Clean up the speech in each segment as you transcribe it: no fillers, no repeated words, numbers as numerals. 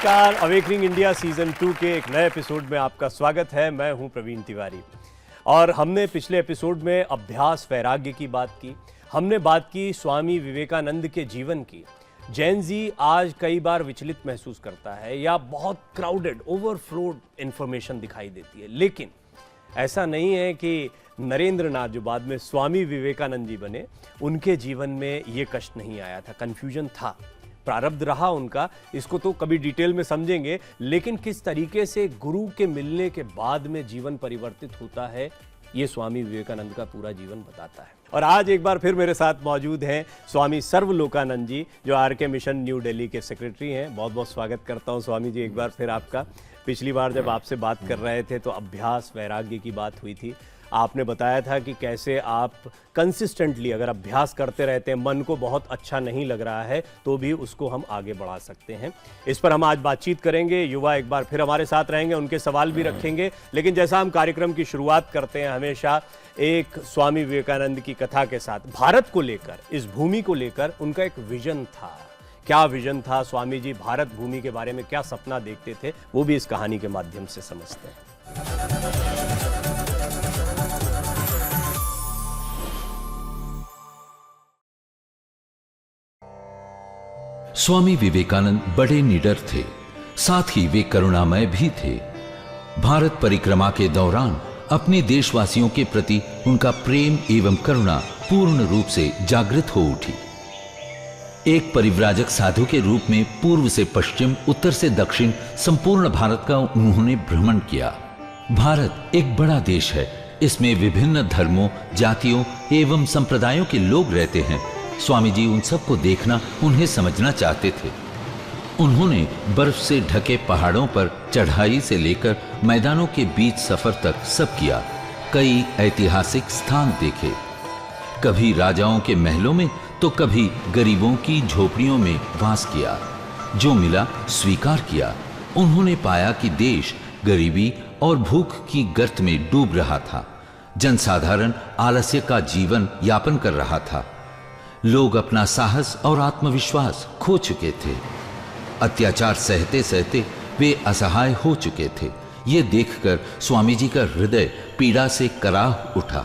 नमस्कार, awakening India season 2 के एक नए एपिसोड में आपका स्वागत है। मैं हूं प्रवीण तिवारी और हमने पिछले एपिसोड में अभ्यास वैराग्य की बात की। हमने बात की स्वामी विवेकानंद के जीवन की। जैन जी आज कई बार विचलित महसूस करता है या बहुत क्राउडेड ओवरफ्लोड इंफॉर्मेशन दिखाई देती है, लेकिन ऐसा नहीं है कि नरेंद्र नाथ जो बाद में स्वामी विवेकानंद जी बने, उनके जीवन में ये कष्ट नहीं आया था, कंफ्यूजन था, प्रारब्ध रहा उनका। इसको तो कभी डिटेल में समझेंगे, लेकिन किस तरीके से गुरु के मिलने के बाद में जीवन परिवर्तित होता है, ये स्वामी विवेकानंद का पूरा जीवन बताता है। और आज एक बार फिर मेरे साथ मौजूद हैं स्वामी सर्वलोकानंद जी, जो आर.के. मिशन न्यू दिल्ली के सेक्रेटरी हैं। बहुत बहुत स्वागत करता हूं स्वामी जी एक बार फिर आपका। पिछली बार जब आपसे बात कर रहे थे तो अभ्यास वैराग्य की बात हुई थी। आपने बताया था कि कैसे आप कंसिस्टेंटली अगर अभ्यास करते रहते हैं, मन को बहुत अच्छा नहीं लग रहा है तो भी उसको हम आगे बढ़ा सकते हैं। इस पर हम आज बातचीत करेंगे। युवा एक बार फिर हमारे साथ रहेंगे, उनके सवाल भी रखेंगे। लेकिन जैसा हम कार्यक्रम की शुरुआत करते हैं हमेशा एक स्वामी विवेकानंद की कथा के साथ, भारत को लेकर, इस भूमि को लेकर उनका एक विजन था। क्या विजन था स्वामी जी, भारत भूमि के बारे में क्या सपना देखते थे, वो भी इस कहानी के माध्यम से समझते हैं। स्वामी विवेकानंद बड़े निडर थे, साथ ही वे करुणामय भी थे। भारत परिक्रमा के दौरान अपने देशवासियों के प्रति उनका प्रेम एवं करुणा पूर्ण रूप से जागृत हो उठी। एक परिव्राजक साधु के रूप में पूर्व से पश्चिम, उत्तर से दक्षिण संपूर्ण भारत का उन्होंने भ्रमण किया। भारत एक बड़ा देश है, इसमें विभिन्न धर्मों, जातियों एवं संप्रदायों के लोग रहते हैं। स्वामी जी उन सबको देखना, उन्हें समझना चाहते थे। उन्होंने बर्फ से ढके पहाड़ों पर चढ़ाई से लेकर मैदानों के बीच सफर तक सब किया। कई ऐतिहासिक स्थान देखे, कभी राजाओं के महलों में तो कभी गरीबों की झोपड़ियों में वास किया। जो मिला स्वीकार किया। उन्होंने पाया कि देश गरीबी और भूख की गर्त में डूब रहा था। जनसाधारण आलस्य का जीवन यापन कर रहा था। लोग अपना साहस और आत्मविश्वास खो चुके थे। अत्याचार सहते सहते वे असहाय हो चुके थे। ये देखकर स्वामी जी का हृदय पीड़ा से कराह उठा।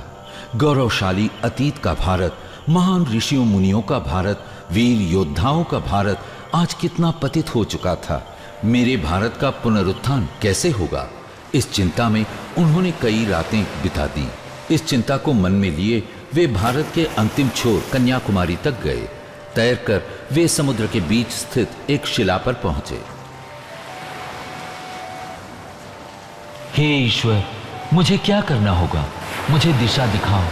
गौरवशाली अतीत का भारत, महान ऋषियों मुनियों का भारत, वीर योद्धाओं का भारत आज कितना पतित हो चुका था। मेरे भारत का पुनरुत्थान कैसे होगा? इस चिंता में उन्होंने कई रातें बिता दी। इस चिंता को मन में लिए वे भारत के अंतिम छोर कन्याकुमारी तक गए। तैरकर वे समुद्र के बीच स्थित एक शिला पर पहुंचे। हे ईश्वर, मुझे क्या करना होगा? मुझे दिशा दिखाओ,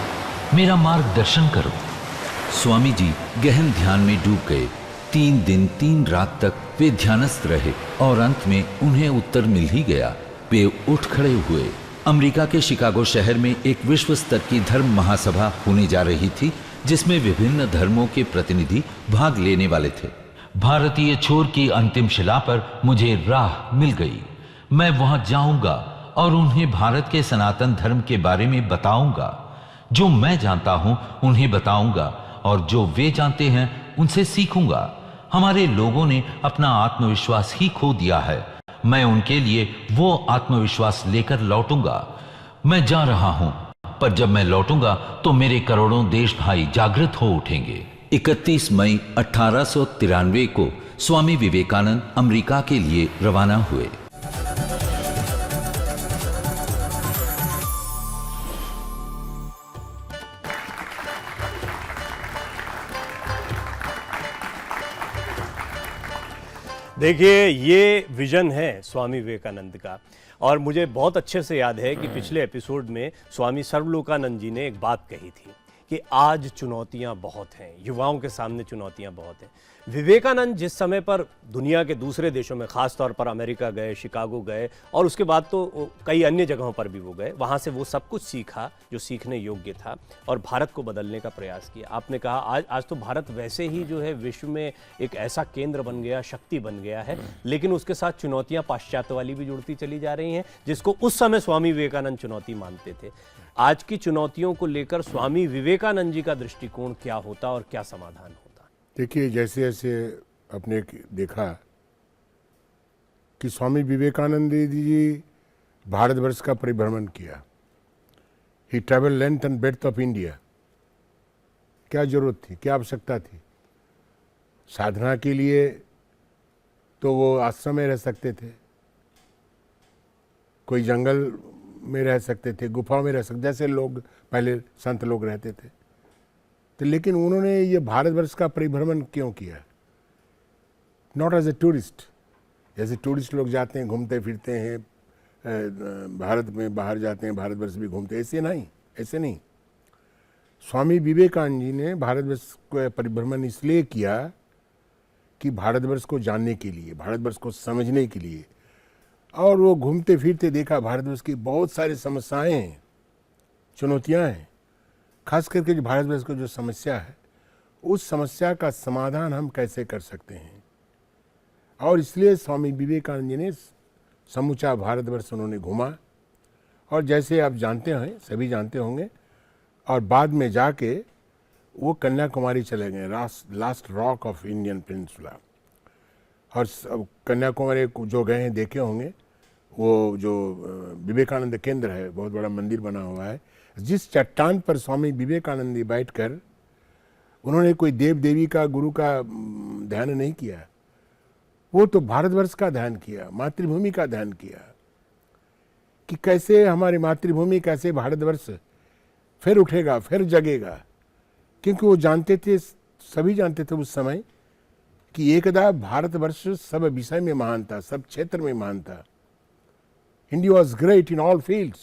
मेरा मार्गदर्शन करो। स्वामी जी गहन ध्यान में डूब गए। 3 दिन 3 रात तक वे ध्यानस्थ रहे और अंत में उन्हें उत्तर मिल ही गया। वे उठ खड़े हुए। अमेरिका के शिकागो शहर में एक विश्व स्तर की धर्म महासभा होने जा रही थी, जिसमें विभिन्न धर्मों के प्रतिनिधि भाग लेने वाले थे। भारतीय छोर की अंतिम शिला पर मुझे राह मिल गई। मैं वहां जाऊंगा और उन्हें भारत के सनातन धर्म के बारे में बताऊंगा। जो मैं जानता हूं उन्हें बताऊंगा और जो वे जानते हैं उनसे सीखूंगा। हमारे लोगों ने अपना आत्मविश्वास ही खो दिया है। मैं उनके लिए वो आत्मविश्वास लेकर लौटूंगा। मैं जा रहा हूं, पर जब मैं लौटूंगा तो मेरे करोड़ों देश भाई जागृत हो उठेंगे। 31 मई 1893 को स्वामी विवेकानंद अमेरिका के लिए रवाना हुए। देखिए, ये विजन है स्वामी विवेकानंद का। और मुझे बहुत अच्छे से याद है कि पिछले एपिसोड में स्वामी सर्वलोकानंद जी ने एक बात कही थी कि आज चुनौतियां बहुत हैं, युवाओं के सामने चुनौतियां बहुत हैं। विवेकानंद जिस समय पर दुनिया के दूसरे देशों में, खास तौर पर अमेरिका गए, शिकागो गए और उसके बाद तो कई अन्य जगहों पर भी वो गए, वहाँ से वो सब कुछ सीखा जो सीखने योग्य था और भारत को बदलने का प्रयास किया। आपने कहा आज तो भारत वैसे ही जो है विश्व में एक ऐसा केंद्र बन गया, शक्ति बन गया है, लेकिन उसके साथ चुनौतियाँ पाश्चात्य वाली भी जुड़ती चली जा रही हैं, जिसको उस समय स्वामी विवेकानंद चुनौती मानते थे। आज की चुनौतियों को लेकर स्वामी विवेकानंद जी का दृष्टिकोण क्या होता और क्या समाधान होता? देखिए, जैसे जैसे आपने देखा कि स्वामी विवेकानंद जी भारतवर्ष का परिभ्रमण किया। He travel length and breadth of India. क्या जरूरत थी, क्या आवश्यकता थी? साधना के लिए तो वो आश्रम में रह सकते थे, कोई जंगल में रह सकते थे, गुफा में रह सकते, जैसे लोग पहले संत लोग रहते थे। तो लेकिन उन्होंने ये भारतवर्ष का परिभ्रमण क्यों किया? नॉट एज ए टूरिस्ट, जैसे टूरिस्ट लोग जाते हैं, घूमते फिरते हैं, भारत में बाहर जाते हैं, भारतवर्ष भी घूमते हैं, ऐसे नहीं। स्वामी विवेकानंद जी ने भारतवर्ष का परिभ्रमण इसलिए किया कि भारतवर्ष को जानने के लिए, भारतवर्ष को समझने के लिए। और वो घूमते फिरते देखा भारतवर्ष की बहुत सारी समस्याएं हैं, चुनौतियां हैं। खास करके जो भारतवर्ष की जो समस्या है, उस समस्या का समाधान हम कैसे कर सकते हैं। और इसलिए स्वामी विवेकानंद जी ने समूचा भारतवर्ष उन्होंने घूमा। और जैसे आप जानते हैं, सभी जानते होंगे, और बाद में जाके वो कन्याकुमारी चले गए, last rock of Indian peninsula. और कन्याकुमारी जो गए हैं देखे होंगे, वो जो विवेकानंद केंद्र है, बहुत बड़ा मंदिर बना हुआ है। जिस चट्टान पर स्वामी विवेकानंद जी बैठकर उन्होंने कोई देव देवी का, गुरु का ध्यान नहीं किया, वो तो भारतवर्ष का ध्यान किया, मातृभूमि का ध्यान किया कि कैसे हमारी मातृभूमि, कैसे भारतवर्ष फिर उठेगा, फिर जगेगा। क्योंकि वो जानते थे, सभी जानते थे उस समय कि एकदा भारतवर्ष सब विषय में महान था, सब क्षेत्र में महान था। India was great in all fields.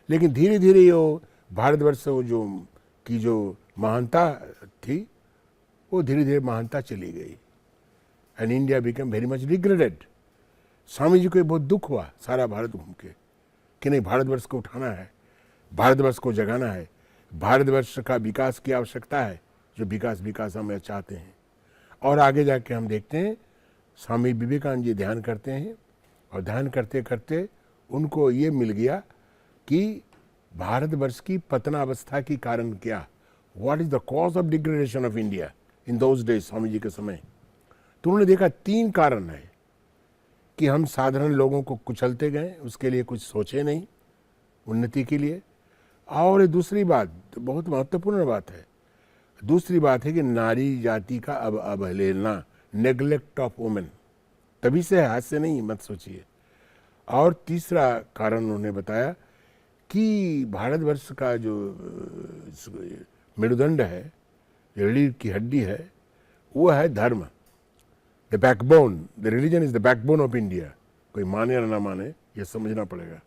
लेकिन धीरे धीरे वो भारतवर्ष की जो महानता थी, वो धीरे धीरे महानता चली गई। And India become very much regretted. Swami ji को बहुत दुख हुआ सारा भारत घूम के कि नहीं, भारतवर्ष को उठाना है, भारतवर्ष को जगाना है, भारतवर्ष का विकास की आवश्यकता है, जो विकास हम चाहते हैं। और आगे जाके हम देखते हैं स्वामी विवेकानंद जी ध्यान करते हैं, और ध्यान करते करते उनको ये मिल गया कि भारतवर्ष की पतनावस्था की कारण क्या, what is the cause of degradation of India in those days, Swami ji के समय। तो उन्होंने देखा 3 कारण है कि हम साधारण लोगों को कुचलते गए, उसके लिए कुछ सोचे नहीं उन्नति के लिए। और दूसरी बात, बहुत महत्वपूर्ण बात है, दूसरी बात है कि नारी जाति का अवहेलना, नेग्लेक्ट ऑफ वुमेन। तभी से हाथ से नहीं, मत सोचिए। और तीसरा कारण उन्होंने बताया कि भारतवर्ष का जो मेरुदंड है, रीढ़ की हड्डी है, वो है धर्म। The backbone, the religion is the backbone of India. कोई माने या ना माने, ये समझना पड़ेगा।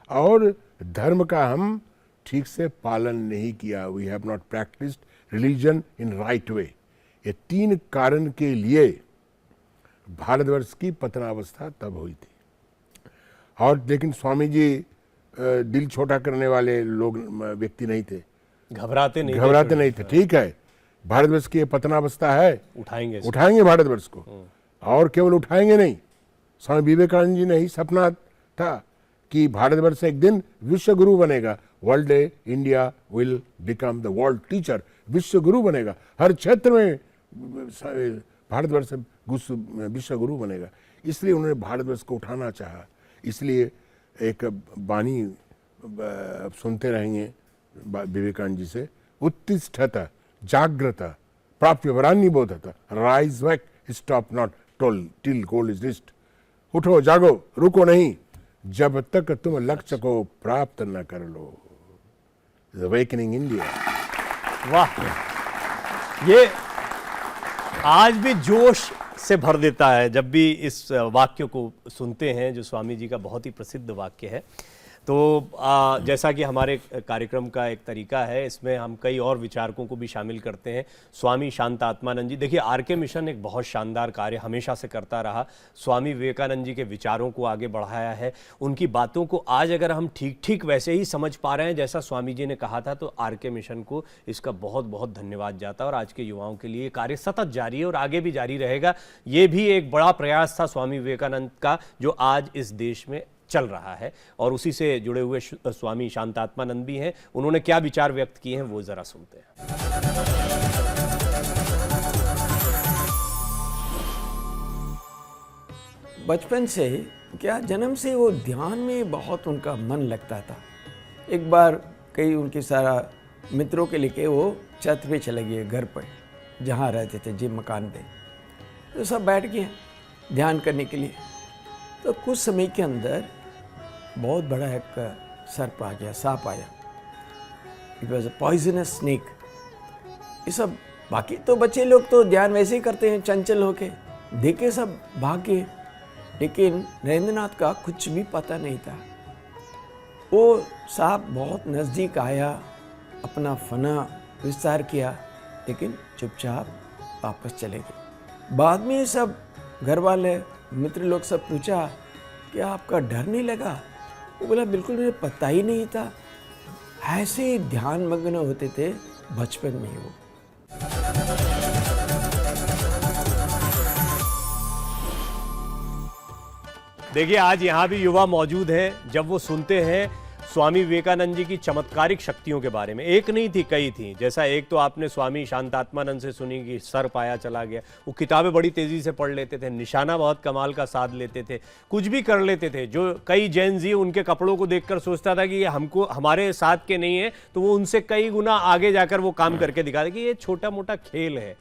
और धर्म का हम ठीक से पालन नहीं किया, we have not practised religion in right way. ये 3 कारण के लिए भारतवर्ष की पतनावस्था तब हुई थी। और लेकिन स्वामी जी दिल छोटा करने वाले लोग, व्यक्ति नहीं थे, घबराते नहीं थे। ठीक है, भारतवर्ष की पतनावस्था है, उठाएंगे भारतवर्ष को। और केवल उठाएंगे नहीं, स्वामी विवेकानंद जी ने ही सपना था कि भारतवर्ष एक दिन विश्व गुरु बनेगा। World day India will become the world teacher. विश्व गुरु बनेगा, हर क्षेत्र में भारतवर्ष विश्व गुरु बनेगा। इसलिए उन्होंने भारतवर्ष को उठाना चाहा। इसलिए एक वाणी सुनते रहेंगे विवेकानंद जी से, उत्तिष्ठत जाग्रत प्राप्य वरान्य बोधत, rise wake stop not till goal is reached. उठो, जागो, रुको नहीं, जब तक तुम लक्ष्य को प्राप्त न कर लो। Awakening India. वाह, ये आज भी जोश से भर देता है जब भी इस वाक्य को सुनते हैं, जो स्वामी जी का बहुत ही प्रसिद्ध वाक्य है। तो जैसा कि हमारे कार्यक्रम का एक तरीका है, इसमें हम कई और विचारकों को भी शामिल करते हैं। स्वामी शांतात्मानंद जी, देखिए आरके मिशन एक बहुत शानदार कार्य हमेशा से करता रहा। स्वामी विवेकानंद जी के विचारों को आगे बढ़ाया है, उनकी बातों को आज अगर हम ठीक ठीक वैसे ही समझ पा रहे हैं जैसा स्वामी जी ने कहा था, तो आरके मिशन को इसका बहुत बहुत धन्यवाद जाता है। और आज के युवाओं के लिए कार्य सतत जारी है और आगे भी जारी रहेगा। ये भी एक बड़ा प्रयास था स्वामी विवेकानंद का, जो आज इस देश में चल रहा है। और उसी से जुड़े हुए स्वामी शांतात्मानंद भी हैं। उन्होंने क्या विचार व्यक्त किए हैं वो जरा सुनते हैं। बचपन से क्या जन्म से वो ध्यान में बहुत उनका मन लगता था। एक बार कई उनके सारा मित्रों के लेके वो छत पे चले गए, घर पर जहाँ रहते थे, जिस मकान पे, तो सब बैठ गए ध्यान करने के लिए। तो कुछ समय के अंदर बहुत बड़ा एक सर्प आ गया, सांप आया। It was a poisonous snake. ये सब बाकी तो बच्चे लोग तो ध्यान वैसे ही करते हैं, चंचल होके, देखे सब भाग गए, लेकिन नरेंद्रनाथ का कुछ भी पता नहीं था। वो सांप बहुत नज़दीक आया, अपना फना विस्तार किया, लेकिन चुपचाप वापस चले गए। बाद में सब घर वाले मित्र लोग सब पूछा कि आपका डर नहीं लगा? वो बोला बिल्कुल, मुझे पता ही नहीं था। ऐसे ध्यान मग्न होते थे बचपन में ही वो। देखिए, आज यहाँ भी युवा मौजूद हैं। जब वो सुनते हैं स्वामी विवेकानंद जी की चमत्कारिक शक्तियों के बारे में, एक नहीं थी, कई थी। जैसा एक तो आपने स्वामी शांतात्मानंद से सुनी कि सर्प आया चला गया, वो किताबें बड़ी तेजी से पढ़ लेते थे, निशाना बहुत कमाल का साध लेते थे, कुछ भी कर लेते थे। जो कई जैन जी उनके कपड़ों को देखकर सोचता था कि ये हमको हमारे साथ के नहीं है, तो वो उनसे कई गुना आगे जाकर वो काम करके दिखाते कि ये छोटा मोटा खेल है।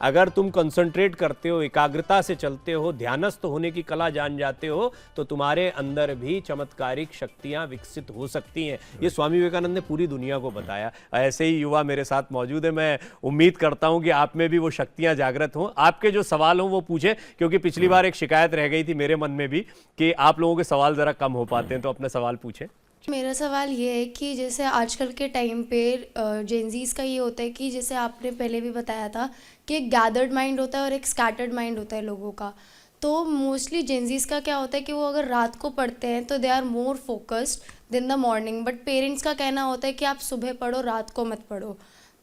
अगर तुम कंसंट्रेट करते हो, एकाग्रता से चलते हो, ध्यानस्थ होने की कला जान जाते हो, तो तुम्हारे अंदर भी चमत्कारिक शक्तियां विकसित हो सकती हैं। ये स्वामी विवेकानंद ने पूरी दुनिया को बताया। ऐसे ही युवा मेरे साथ मौजूद है। मैं उम्मीद करता हूं कि आप में भी वो शक्तियां जागृत हों। आपके जो सवाल हों वो पूछें, क्योंकि पिछली बार एक शिकायत रह गई थी मेरे मन में भी कि आप लोगों के सवाल ज़रा कम हो पाते हैं, तो अपने सवाल पूछें। मेरा सवाल ये है कि जैसे आजकल के टाइम पे जेनजीज का ये होता है कि जैसे आपने पहले भी बताया था कि एक गैदर्ड माइंड होता है और एक स्कैटर्ड माइंड होता है लोगों का। तो मोस्टली जेनजीज का क्या होता है कि वो अगर रात को पढ़ते हैं तो they are more focused than the morning, but parents का कहना होता है कि आप सुबह पढ़ो, रात को मत पढ़ो।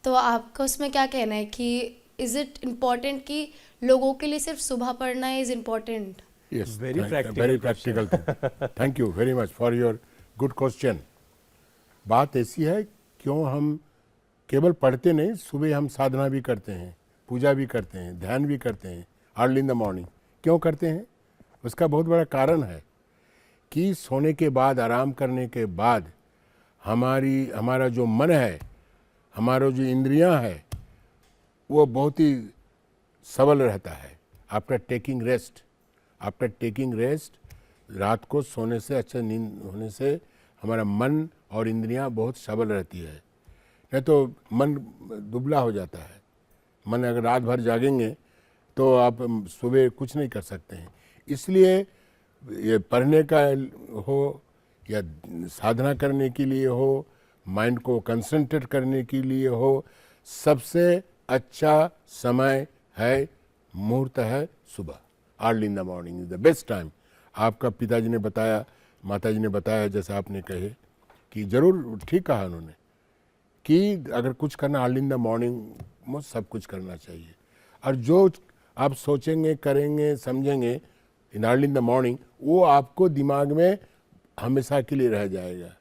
तो आपका उसमें क्या कहना है कि इज़ इट इम्पॉर्टेंट कि लोगों के लिए सिर्फ सुबह पढ़ना is important? Yes, Very practical very practical thing. Thank you very much for your good question. बात ऐसी है, क्यों हम केवल पढ़ते नहीं, सुबह हम साधना भी करते हैं, पूजा भी करते हैं, ध्यान भी करते हैं अर्ली इन द मॉर्निंग। क्यों करते हैं? उसका बहुत बड़ा कारण है कि सोने के बाद, आराम करने के बाद हमारा जो मन है, हमारा जो इंद्रियां है, वो बहुत ही सबल रहता है। आफ्टर टेकिंग रेस्ट, रात को सोने से, अच्छा नींद होने से हमारा मन और इंद्रियां बहुत सबल रहती है। नहीं तो मन दुबला हो जाता है। मन अगर रात भर जागेंगे तो आप सुबह कुछ नहीं कर सकते हैं। इसलिए ये पढ़ने का हो या साधना करने के लिए हो, माइंड को कंसंट्रेट करने के लिए हो, सबसे अच्छा समय है, मुहूर्त है सुबह। Early in the morning is the best time. आपका पिताजी ने बताया, माताजी ने बताया, जैसे आपने कहे कि जरूर ठीक कहा उन्होंने कि अगर कुछ करना अर्ली इन द मॉर्निंग में सब कुछ करना चाहिए। और जो आप सोचेंगे, करेंगे, समझेंगे in early in the morning, वो आपको दिमाग में हमेशा के लिए रह जाएगा।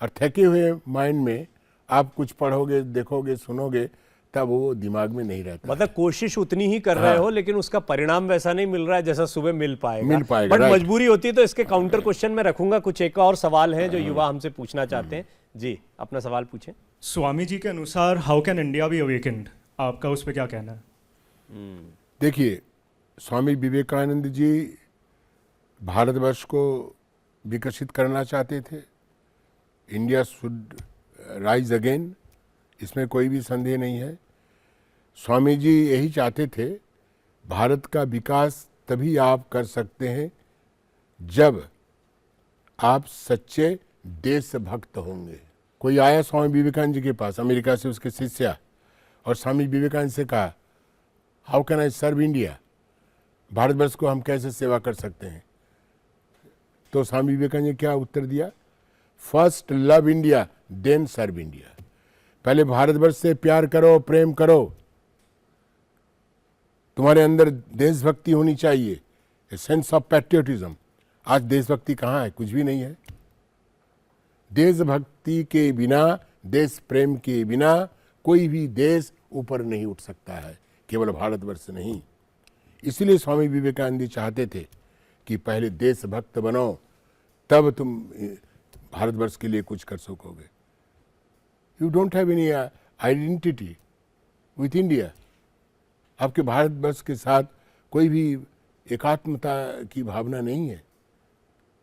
और थके हुए माइंड में आप कुछ पढ़ोगे, देखोगे, सुनोगे, तब वो दिमाग में नहीं रहता। मतलब कोशिश उतनी ही कर रहे हो, लेकिन उसका परिणाम वैसा नहीं मिल रहा है जैसा सुबह मिल पाएगा। बट मजबूरी होती है। तो इसके काउंटर क्वेश्चन में रखूंगा। कुछ एक और सवाल हैं जो युवा हमसे पूछना चाहते हैं। जी, अपना सवाल पूछें। स्वामी जी के अनुसार how can India be awakened? आपका उस पर क्या कहना है? देखिए, स्वामी विवेकानंद जी भारतवर्ष को विकसित करना चाहते थे। इंडिया शुड राइज अगेन, इसमें कोई भी संदेह नहीं है। स्वामी जी यही चाहते थे, भारत का विकास तभी आप कर सकते हैं जब आप सच्चे देशभक्त होंगे। कोई आया स्वामी विवेकानंद जी के पास, अमेरिका से उसके शिष्य, और स्वामी विवेकानंद से कहा, how can I serve India? Bharatvarsh को हम कैसे सेवा कर सकते हैं? तो स्वामी विवेकानंद ने क्या उत्तर दिया? फर्स्ट लव इंडिया, देन सर्व इंडिया। पहले भारतवर्ष से प्यार करो, प्रेम करो, तुम्हारे अंदर देशभक्ति होनी चाहिए, ए सेंस ऑफ पैट्रियोटिज्म। आज देशभक्ति कहाँ है? कुछ भी नहीं है। देशभक्ति के बिना, देश प्रेम के बिना कोई भी देश ऊपर नहीं उठ सकता है, केवल भारतवर्ष नहीं। इसलिए स्वामी विवेकानंद जी चाहते थे कि पहले देशभक्त बनो, तब तुम भारतवर्ष के लिए कुछ कर सकोगे। You don't have any identity with India. आपके भारतवर्ष के साथ कोई भी एकात्मता की भावना नहीं है,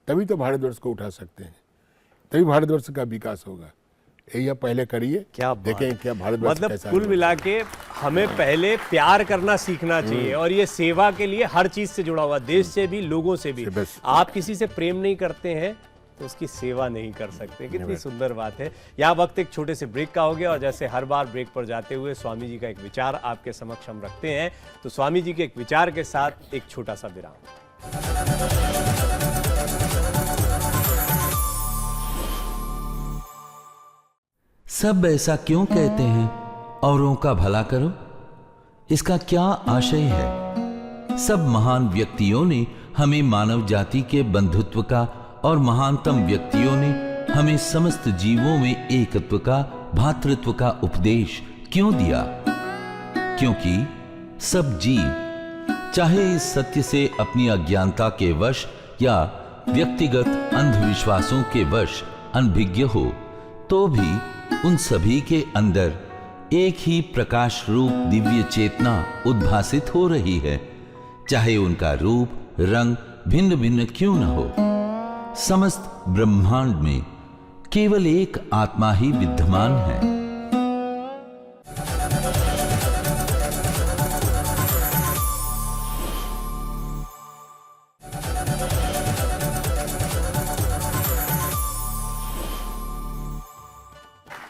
तभी तो भारतवर्ष को उठा सकते हैं, तभी भारतवर्ष का विकास होगा। यही आप पहले करिए, क्या देखें क्या भारतवर्ष मतलब कैसा कुल है। मिला के हमें पहले प्यार करना सीखना चाहिए, और ये सेवा के लिए हर चीज से जुड़ा हुआ, देश से भी, लोगों से भी। बस। आप किसी से प्रेम नहीं करते हैं तो उसकी सेवा नहीं कर सकते। कितनी सुंदर बात है। यहाँ वक्त एक छोटे से ब्रेक का हो गया, और जैसे हर बार ब्रेक पर जाते हुए स्वामी जी का एक विचार आपके समक्ष हम रखते हैं, तो स्वामी जी के एक विचार के साथ एक छोटा सा विराम। सब ऐसा क्यों कहते हैं, औरों का भला करो, इसका क्या आशय है? सब महान व्यक्तियों ने हमें मानव जाति के बंधुत्व का, और महानतम व्यक्तियों ने हमें समस्त जीवों में एकत्व का, भातृत्व का उपदेश क्यों दिया? क्योंकि सब जीव चाहे इस सत्य से अपनी अज्ञानता के वश या व्यक्तिगत अंधविश्वासों के वश अनभिज्ञ हो, तो भी उन सभी के अंदर एक ही प्रकाश रूप दिव्य चेतना उद्भासित हो रही है, चाहे उनका रूप रंग भिन्न भिन्न क्यों न हो। समस्त ब्रह्मांड में केवल एक आत्मा ही विद्यमान है।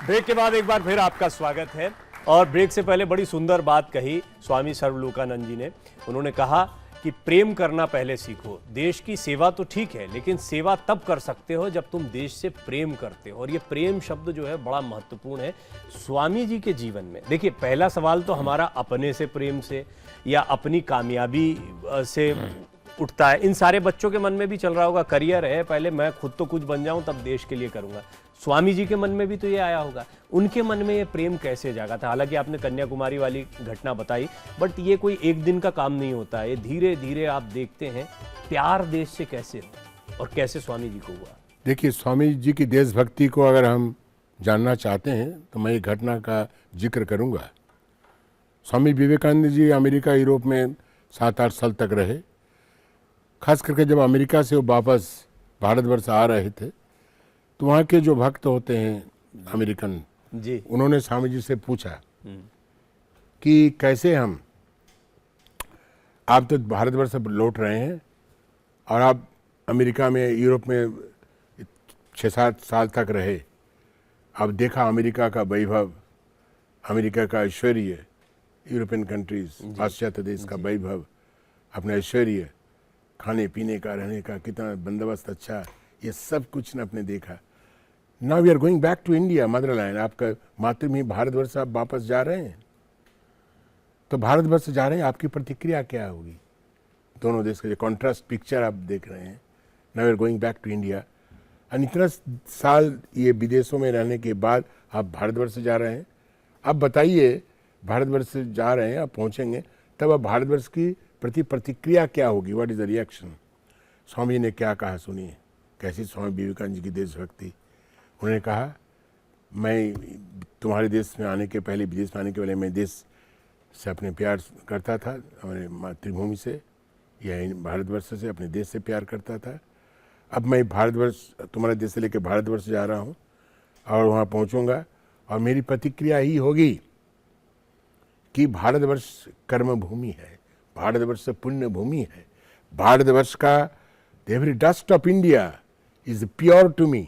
ब्रेक के बाद एक बार फिर आपका स्वागत है। और ब्रेक से पहले बड़ी सुंदर बात कही स्वामी सर्वलोकानंद जी ने। उन्होंने कहा कि प्रेम करना पहले सीखो। देश की सेवा तो ठीक है, लेकिन सेवा तब कर सकते हो जब तुम देश से प्रेम करते हो। और ये प्रेम शब्द जो है बड़ा महत्वपूर्ण है स्वामी जी के जीवन में। देखिए, पहला सवाल तो हमारा अपने से प्रेम से या अपनी कामयाबी से उठता है। इन सारे बच्चों के मन में भी चल रहा होगा, करियर है, पहले मैं खुद तो कुछ बन जाऊं तब देश के लिए करूंगा। स्वामी जी के मन में भी तो ये आया होगा। उनके मन में ये प्रेम कैसे जागा था? हालांकि आपने कन्याकुमारी वाली घटना बताई, बट ये कोई एक दिन का काम नहीं होता है। ये धीरे धीरे आप देखते हैं प्यार देश से कैसे हो और कैसे स्वामी जी को हुआ। देखिए, स्वामी जी की देशभक्ति को अगर हम जानना चाहते हैं तो मैं एक घटना का जिक्र करूंगा। स्वामी विवेकानंद जी अमेरिका यूरोप में 7-8 साल तक रहे। खास करके जब अमेरिका से वो वापस भारतवर्ष आ रहे थे, तो वहाँ के जो भक्त होते हैं अमेरिकन जी, उन्होंने स्वामी जी से पूछा कि कैसे हम, आप तो भारतवर्ष से लौट रहे हैं और आप अमेरिका में यूरोप में 6-7 साल तक रहे, अब देखा अमेरिका का वैभव, अमेरिका का ऐश्वर्य, यूरोपियन कंट्रीज, पाश्चात्य देश का वैभव, अपना ऐश्वर्य, खाने पीने का, रहने का कितना बंदोबस्त अच्छा, ये सब कुछ ने अपने देखा। Now we are going back to India, motherland, आपका मातृभूमि भारतवर्ष, आप वापस जा रहे हैं, तो भारतवर्ष जा रहे हैं, आपकी प्रतिक्रिया क्या होगी? दोनों देश का जो कॉन्ट्रास्ट पिक्चर आप देख रहे हैं। Now we are going back to India, और इतना साल ये विदेशों में रहने के बाद आप भारतवर्ष जा रहे हैं। अब बताइए, भारतवर्ष से जा रहे हैं, आप पहुँचेंगे, तब अब भारतवर्ष की प्रति प्रतिक्रिया क्या होगी? What is the reaction? Swami ji ने क्या कहा सुनिए, कैसी स्वामी विवेकानंद जी की देशभक्ति। उन्होंने कहा, मैं तुम्हारे देश में आने के पहले, विदेश में आने के पहले, मैं देश से अपने प्यार करता था, हमारे मातृभूमि से या भारतवर्ष से, अपने देश से प्यार करता था। अब मैं भारतवर्ष, तुम्हारे देश से लेकर भारतवर्ष जा रहा हूँ और वहाँ पहुँचूँगा, और मेरी प्रतिक्रिया ही होगी कि भारतवर्ष कर्म भूमि है, भारतवर्ष पुण्य भूमि है, भारतवर्ष का the every dust of India is pure to me.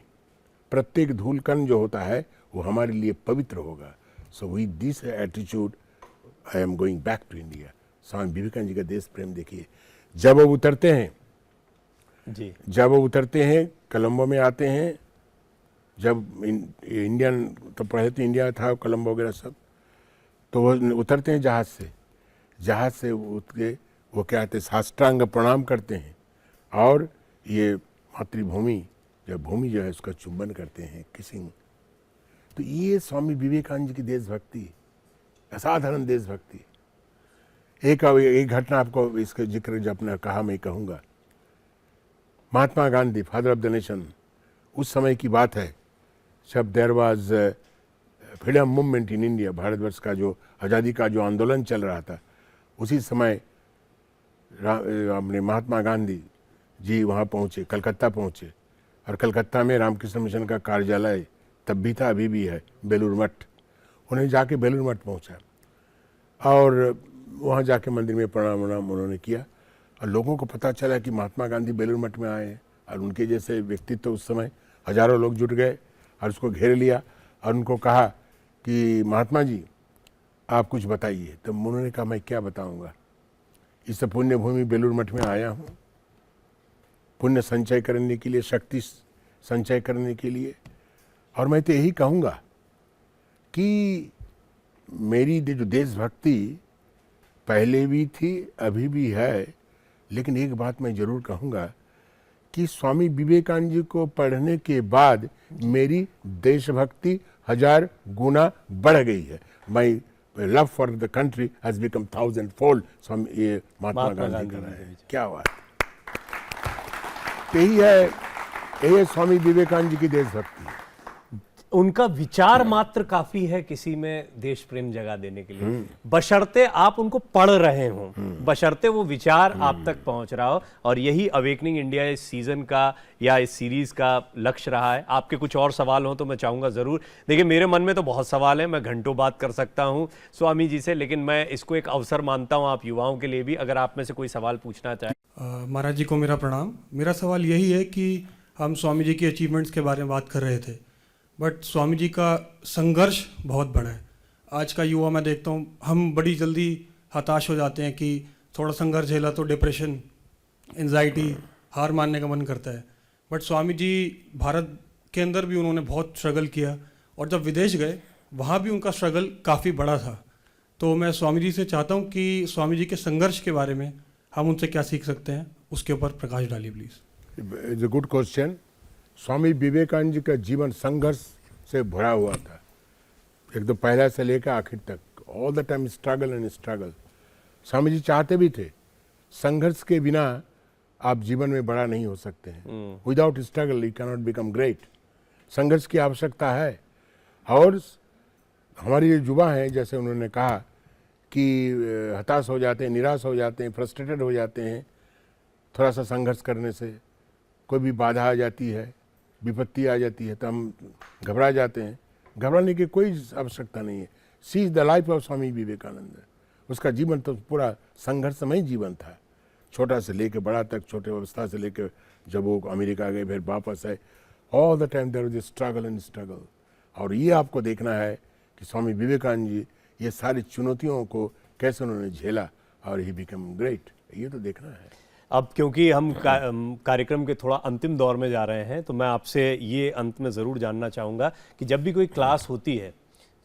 प्रत्येक धूल कण जो होता है वो हमारे लिए पवित्र होगा। So with this attitude I am going back to India. Swami Vivekananda ji का देश प्रेम देखिए। जब वो उतरते हैं जी, जब वो उतरते हैं, कोलंबो में आते हैं, जब इंडियन तो पहले तो इंडिया था, कोलंबो वगैरह सब, तो वो उतरते हैं जहाज से उठ के वो क्या कहते हैं, साष्टांग प्रणाम करते हैं, और ये मातृभूमि जब भूमि जो है उसका चुंबन करते हैं, किसिंग। तो ये स्वामी विवेकानंद जी की देशभक्ति, असाधारण देशभक्ति। एक घटना आपको इसका जिक्र जो अपना कहा मैं कहूँगा Mahatma Gandhi, father of the nation, उस समय की बात है जब there was freedom movement in India, Bharatvarsha का जो आज़ादी का जो आंदोलन चल रहा था, उसी समय अपने महात्मा गांधी जी वहाँ पहुँचे, कलकत्ता पहुँचे, और कलकत्ता में रामकृष्ण मिशन का कार्यालय तब भी था, अभी भी है, बेलूर मठ। उन्हें जाके बेलूर मठ पहुँचा और वहाँ जाके मंदिर में प्रणाम उन्होंने किया, और लोगों को पता चला कि महात्मा गांधी बेलूर मठ में आए हैं, और उनके जैसे व्यक्तित्व उस समय हजारों लोग जुट गए और उसको घेर लिया और उनको कहा कि महात्मा जी आप कुछ बताइए। तो उन्होंने कहा मैं क्या बताऊंगा, इस पुण्य भूमि बेलूर मठ में आया हूँ पुण्य संचय करने के लिए, शक्ति संचय करने के लिए, और मैं तो यही कहूँगा कि मेरी जो देशभक्ति पहले भी थी अभी भी है, लेकिन एक बात मैं ज़रूर कहूँगा कि स्वामी विवेकानंद जी को पढ़ने के बाद मेरी देशभक्ति 1000 गुना बढ़ गई है। My love for the country has become 1000-fold। ये महात्मा गांधी का है, क्या बात। यही है स्वामी विवेकानंद जी की देशभक्ति। उनका विचार मात्र काफी है किसी में देश प्रेम जगा देने के लिए, बशर्ते आप उनको पढ़ रहे हो, बशर्ते वो विचार आप तक पहुंच रहा हो। और यही अवेकनिंग इंडिया इस सीजन का या इस सीरीज का लक्ष्य रहा है। आपके कुछ और सवाल हो तो मैं चाहूंगा जरूर। देखिए मेरे मन में तो बहुत सवाल है, मैं घंटों बात कर सकता हूं स्वामी जी से, लेकिन मैं इसको एक अवसर मानता हूं आप युवाओं के लिए भी, अगर आप में से कोई सवाल पूछना चाहे। महाराज जी को मेरा प्रणाम। मेरा सवाल यही है कि हम स्वामी जी की अचीवमेंट्स के बारे में बात कर रहे थे, बट स्वामी जी का संघर्ष बहुत बड़ा है। आज का युवा मैं देखता हूँ, हम बड़ी जल्दी हताश हो जाते हैं कि थोड़ा संघर्ष झेला तो डिप्रेशन, एंजाइटी, हार मानने का मन करता है। बट स्वामी जी भारत के अंदर भी उन्होंने बहुत स्ट्रगल किया, और जब विदेश गए वहाँ भी उनका स्ट्रगल काफ़ी बड़ा था। तो मैं स्वामी जी से चाहता हूँ कि स्वामी जी के संघर्ष के बारे में हम उनसे क्या सीख सकते हैं, उसके ऊपर प्रकाश डालिए please. It's a good question. Swami Vivekananda ji का जीवन संघर्ष से भरा हुआ था, एक तो पहला से लेकर आखिर तक, all the time struggle and struggle. Swami ji चाहते भी थे संघर्ष के बिना आप जीवन में बड़ा नहीं हो सकते हैं। Without struggle you can not become great. संघर्ष की आवश्यकता है। और हमारे ये युवा हैं, जैसे उन्होंने कहा कि हताश हो जाते हैं, निराश हो जाते हैं, फ्रस्ट्रेटेड हो जाते हैं थोड़ा सा संघर्ष करने से। कोई भी बाधा आ जाती है, विपत्ति आ जाती है तो हम घबरा जाते हैं। घबराने की कोई आवश्यकता नहीं है। सी is the life of Swami Vivekananda. उसका जीवन तो पूरा संघर्षमय जीवन था, छोटा से लेकर बड़ा तक, छोटे अवस्था से लेकर जब वो अमेरिका गए फिर वापस आए, all the time there was struggle and struggle. और ये आपको देखना है कि स्वामी विवेकानंद जी ये सारी चुनौतियों को कैसे उन्होंने झेला और ही बिकम ग्रेट, ये तो देखना है। अब क्योंकि हम कार्यक्रम के थोड़ा अंतिम दौर में जा रहे हैं, तो मैं आपसे ये अंत में ज़रूर जानना चाहूँगा कि जब भी कोई क्लास होती है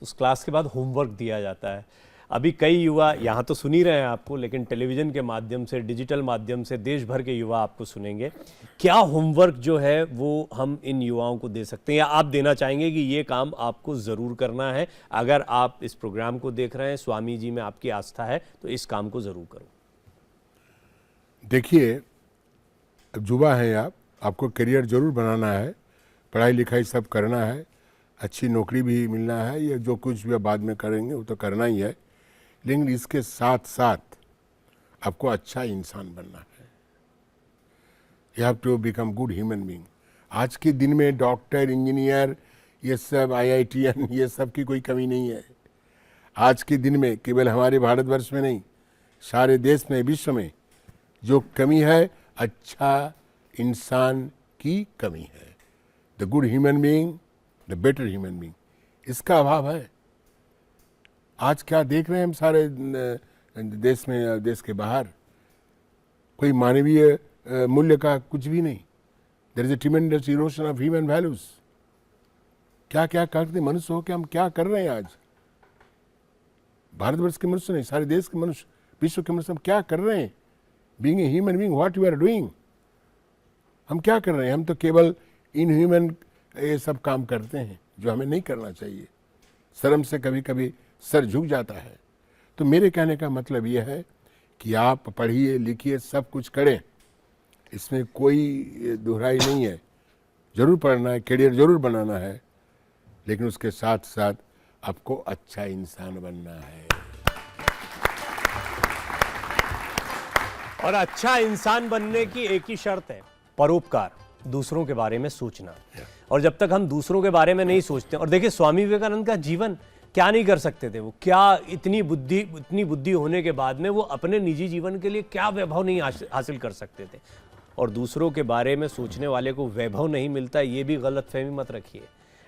उस क्लास के बाद होमवर्क दिया जाता है। अभी कई युवा यहाँ तो सुन ही रहे हैं आपको, लेकिन टेलीविज़न के माध्यम से, डिजिटल माध्यम से देश भर के युवा आपको सुनेंगे। क्या होमवर्क जो है वो हम इन युवाओं को दे सकते हैं, या आप देना चाहेंगे कि ये काम आपको ज़रूर करना है, अगर आप इस प्रोग्राम को देख रहे हैं, स्वामी जी में आपकी आस्था है, तो इस काम को ज़रूर करो? देखिए, अब युवा हैं आप, आपको करियर जरूर बनाना है, पढ़ाई लिखाई सब करना है, अच्छी नौकरी भी मिलना है, ये जो कुछ भी बाद में करेंगे वो तो करना ही है, लेकिन इसके साथ साथ आपको अच्छा इंसान बनना है। You have to become good human being. आज के दिन में डॉक्टर, इंजीनियर, ये सब IITN, ये सब की कोई कमी नहीं है। आज के दिन में केवल हमारे भारतवर्ष में नहीं, सारे देश में, विश्व में जो कमी है, अच्छा इंसान की कमी है। The good human being, the better human being, इसका अभाव है। आज क्या देख रहे हैं हम सारे देश में, देश के बाहर कोई मानवीय मूल्य का कुछ भी नहीं। There is a tremendous erosion of human values. क्या क्या करते मनुष्य हो, क्या हम क्या कर रहे हैं आज? भारतवर्ष के मनुष्य नहीं, सारे देश के मनुष्य, विश्व के मनुष्य, हम क्या कर रहे हैं? Being a human being, what you are doing? हम क्या कर रहे हैं? हम तो केवल इनह्यूमन ये सब काम करते हैं जो हमें नहीं करना चाहिए। शर्म से कभी कभी सर झुक जाता है। तो मेरे कहने का मतलब यह है कि आप पढ़िए, लिखिए, सब कुछ करें, इसमें कोई दुहराई नहीं है। जरूर पढ़ना है, करियर जरूर बनाना है, लेकिन उसके साथ साथ आपको अच्छा इंसान बनना है। और अच्छा इंसान बनने की एक ही शर्त है, परोपकार, दूसरों के बारे में सोचना। और जब तक हम दूसरों के बारे में नहीं सोचते, और देखिए स्वामी विवेकानंद का जीवन क्या नहीं कर सकते थे वो, क्या इतनी बुद्धि होने के बाद में वो अपने निजी जीवन के लिए क्या वैभव नहीं हासिल कर सकते थे। और दूसरों के बारे में सोचने वाले को वैभव नहीं मिलता, ये भी गलतफहमी मत रखिए।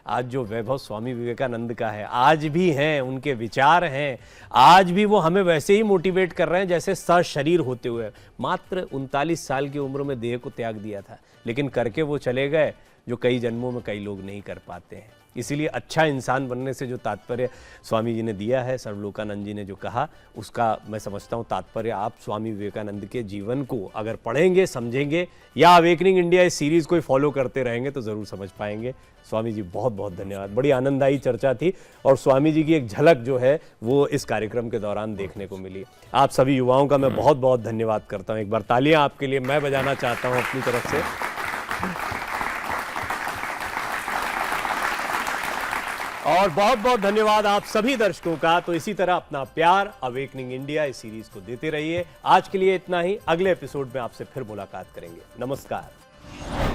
आज जो वैभव स्वामी विवेकानंद का है, आज भी हैं, उनके विचार हैं, आज भी वो हमें वैसे ही मोटिवेट कर रहे हैं जैसे सशरीर होते हुए। मात्र 39 साल की उम्र में देह को त्याग दिया था, लेकिन करके वो चले गए जो कई जन्मों में कई लोग नहीं कर पाते हैं। इसीलिए अच्छा इंसान बनने से जो तात्पर्य स्वामी जी ने दिया है, सर्वलोकानंद जी ने जो कहा, उसका मैं समझता हूँ तात्पर्य आप स्वामी विवेकानंद के जीवन को अगर पढ़ेंगे, समझेंगे, या अवेकनिंग इंडिया इस सीरीज़ को फॉलो करते रहेंगे तो ज़रूर समझ पाएंगे। स्वामी जी बहुत बहुत धन्यवाद, बड़ी आनंददायी चर्चा थी और स्वामी जी की एक झलक जो है वो इस कार्यक्रम के दौरान देखने को मिली। आप सभी युवाओं का मैं बहुत बहुत धन्यवाद करता हूँ। एक बार तालियां आपके लिए मैं बजाना चाहता हूँ अपनी तरफ से। और बहुत बहुत धन्यवाद आप सभी दर्शकों का। तो इसी तरह अपना प्यार अवेकनिंग इंडिया इस सीरीज को देते रहिए। आज के लिए इतना ही, अगले एपिसोड में आपसे फिर मुलाकात करेंगे। नमस्कार।